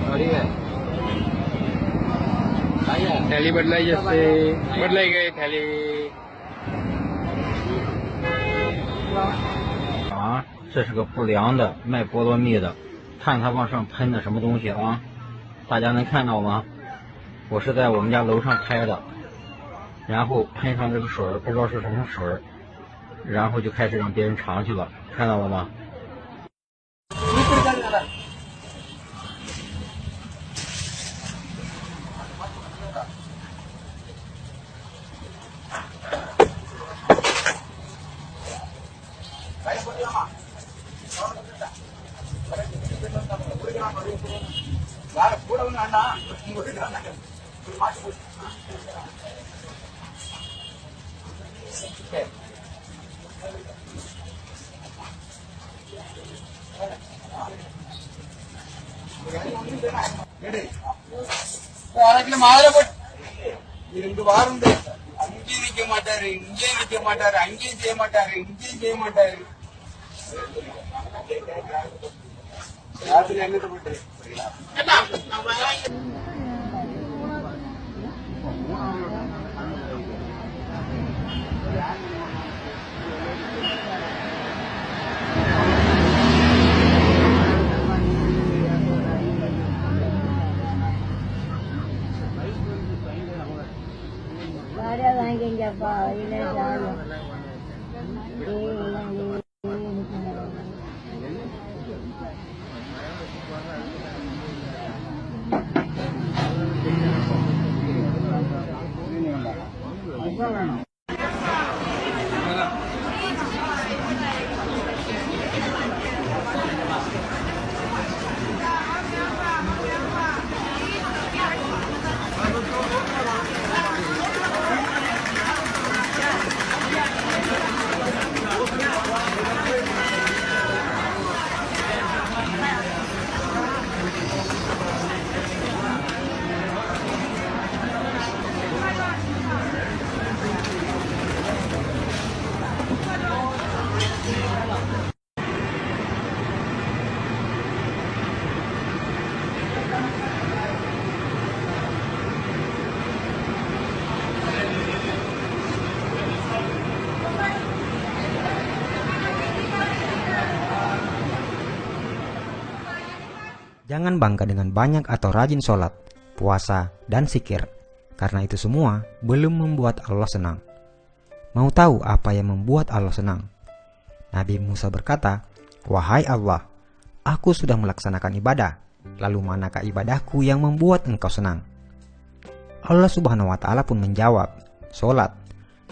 सॉरी है थैली बदलाई जैसे बदलाई गई थैली 啊，这是个不良的卖菠萝蜜的，看它往上喷的什么东西啊？大家能看到吗？我是在我们家楼上拍的，然后喷上这个水儿，不知道是什么水儿，然后就开始让别人尝去了，看到了吗？ அரைக்கில மாலை போட்டு 2 வாரம் அங்கேயும் நிக்க மாட்டாரு, இங்கேயும் நிக்க மாட்டாரு, அங்கேயும் செய்ய மாட்டாரு, இங்கேயும் செய்ய மாட்டாரு. ராத்திரி எங்கிட்ட போட்டு Ada lagi japa ini saja. Jangan bangga dengan banyak atau rajin sholat, puasa, dan zikir, karena itu semua belum membuat Allah senang. Mau tahu apa yang membuat Allah senang? Nabi Musa berkata, "Wahai Allah, aku sudah melaksanakan ibadah, lalu manakah ibadahku yang membuat engkau senang?" Allah Subhanahu wa Ta'ala pun menjawab, "Sholat.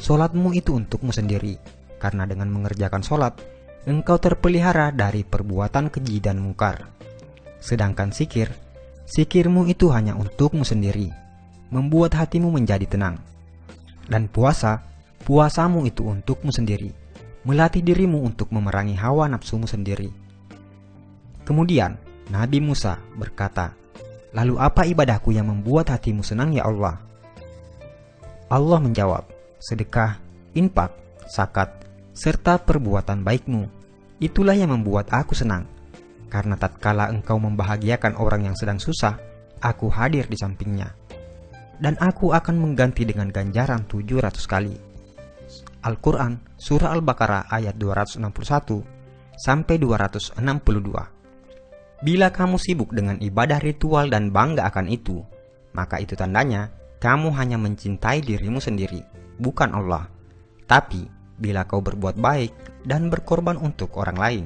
Sholatmu itu untukmu sendiri, karena dengan mengerjakan sholat, engkau terpelihara dari perbuatan keji dan mungkar. Sedangkan zikir, zikirmu itu hanya untukmu sendiri, membuat hatimu menjadi tenang. Dan puasa, puasamu itu untukmu sendiri, melatih dirimu untuk memerangi hawa nafsumu sendiri." Kemudian Nabi Musa berkata, "Lalu apa ibadahku yang membuat hatimu senang ya Allah?" Allah menjawab, "Sedekah, infak, zakat, serta perbuatan baikmu. Itulah yang membuat aku senang. Karena tatkala engkau membahagiakan orang yang sedang susah, aku hadir di sampingnya. Dan aku akan mengganti dengan ganjaran 700 kali." Al-Quran, Surah Al-Baqarah ayat 261 sampai 262. Bila kamu sibuk dengan ibadah ritual dan bangga akan itu, maka itu tandanya kamu hanya mencintai dirimu sendiri, bukan Allah. Tapi bila kau berbuat baik dan berkorban untuk orang lain,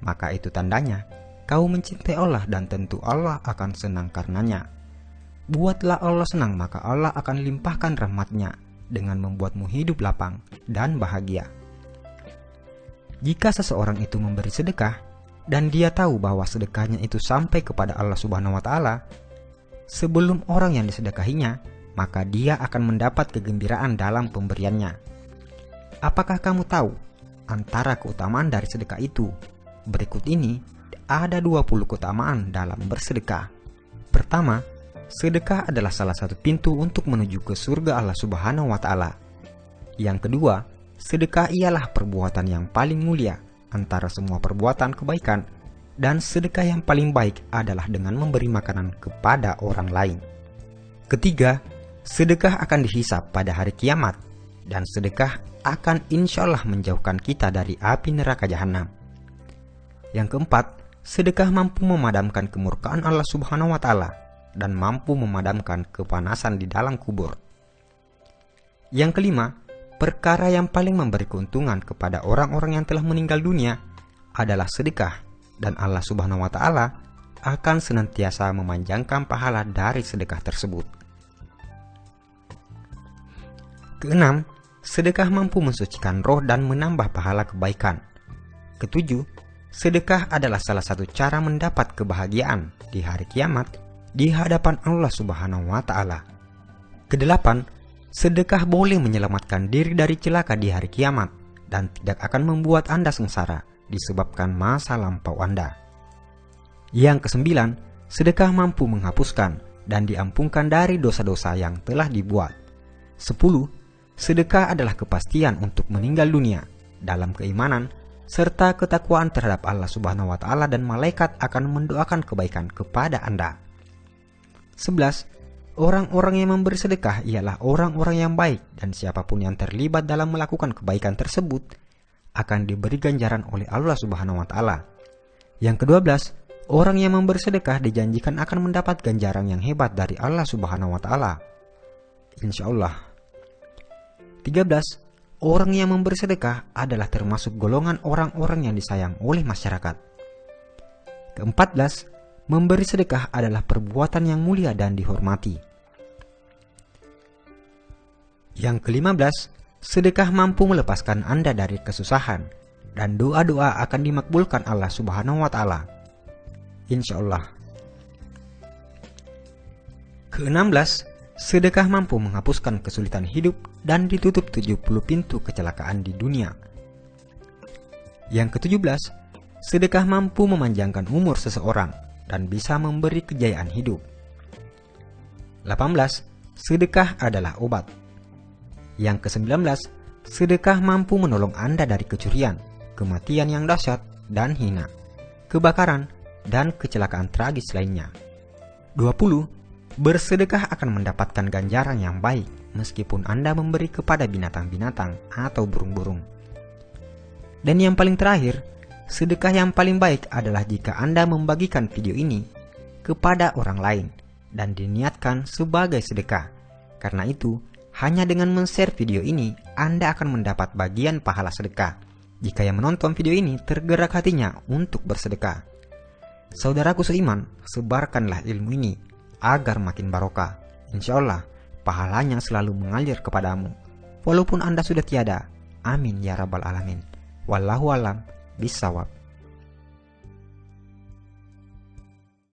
maka itu tandanya kau mencintai Allah dan tentu Allah akan senang karenanya. Buatlah Allah senang, maka Allah akan limpahkan rahmat-Nya dengan membuatmu hidup lapang dan bahagia. Jika seseorang itu memberi sedekah dan dia tahu bahwa sedekahnya itu sampai kepada Allah Subhanahu wa Ta'ala, sebelum orang yang disedekahinya, maka dia akan mendapat kegembiraan dalam pemberiannya. Apakah kamu tahu antara keutamaan dari sedekah itu? Berikut ini ada 20 keutamaan dalam bersedekah. Pertama, sedekah adalah salah satu pintu untuk menuju ke surga Allah Subhanahu wa Ta'ala. Yang kedua, sedekah ialah perbuatan yang paling mulia antara semua perbuatan kebaikan dan sedekah yang paling baik adalah dengan memberi makanan kepada orang lain. Ketiga, sedekah akan dihisap pada hari kiamat, dan sedekah akan insya Allah menjauhkan kita dari api neraka jahanam. Yang keempat, sedekah mampu memadamkan kemurkaan Allah Subhanahu wa Ta'ala dan mampu memadamkan kepanasan di dalam kubur. Yang kelima, perkara yang paling memberi keuntungan kepada orang-orang yang telah meninggal dunia adalah sedekah, dan Allah Subhanahu wa Ta'ala akan senantiasa memanjangkan pahala dari sedekah tersebut. Keenam, sedekah mampu mensucikan roh dan menambah pahala kebaikan. Ketujuh, sedekah adalah salah satu cara mendapat kebahagiaan di hari kiamat di hadapan Allah Subhanahu wa Ta'ala. Kedelapan, sedekah boleh menyelamatkan diri dari celaka di hari kiamat dan tidak akan membuat Anda sengsara disebabkan masa lampau Anda. Yang kesembilan, sedekah mampu menghapuskan dan diampunkan dari dosa-dosa yang telah dibuat. 10. Sedekah adalah kepastian untuk meninggal dunia dalam keimanan serta ketakwaan terhadap Allah Subhanahu wa Ta'ala, dan malaikat akan mendoakan kebaikan kepada Anda. 11. Orang-orang yang memberi sedekah ialah orang-orang yang baik, dan siapapun yang terlibat dalam melakukan kebaikan tersebut akan diberi ganjaran oleh Allah Subhanahu wa Ta'ala. Yang ke-12, orang yang memberi sedekah dijanjikan akan mendapat ganjaran yang hebat dari Allah Subhanahu wa Ta'ala, insya Allah. 13. Orang yang memberi sedekah adalah termasuk golongan orang-orang yang disayang oleh masyarakat. Ke-14, memberi sedekah adalah perbuatan yang mulia dan dihormati. Yang ke-15, sedekah mampu melepaskan Anda dari kesusahan, dan doa-doa akan dimakbulkan Allah Subhanahu wa Ta'ala, insya Allah. Ke-16, sedekah mampu menghapuskan kesulitan hidup dan ditutup 70 pintu kecelakaan di dunia. Yang ke-17, sedekah mampu memanjangkan umur seseorang dan bisa memberi kejayaan hidup. 18. Sedekah adalah obat. Yang ke-19, sedekah mampu menolong Anda dari kecurian, kematian yang dahsyat dan hina, kebakaran, dan kecelakaan tragis lainnya. 20. Bersedekah akan mendapatkan ganjaran yang baik meskipun Anda memberi kepada binatang-binatang atau burung-burung. Dan yang paling terakhir, sedekah yang paling baik adalah jika Anda membagikan video ini kepada orang lain dan diniatkan sebagai sedekah. Karena itu, hanya dengan men-share video ini, Anda akan mendapat bagian pahala sedekah jika yang menonton video ini tergerak hatinya untuk bersedekah. Saudaraku seiman, sebarkanlah ilmu ini agar makin barokah. Insya Allah, pahalanya selalu mengalir kepadamu, walaupun Anda sudah tiada. Amin ya rabbal alamin. Wallahu alam bisawab.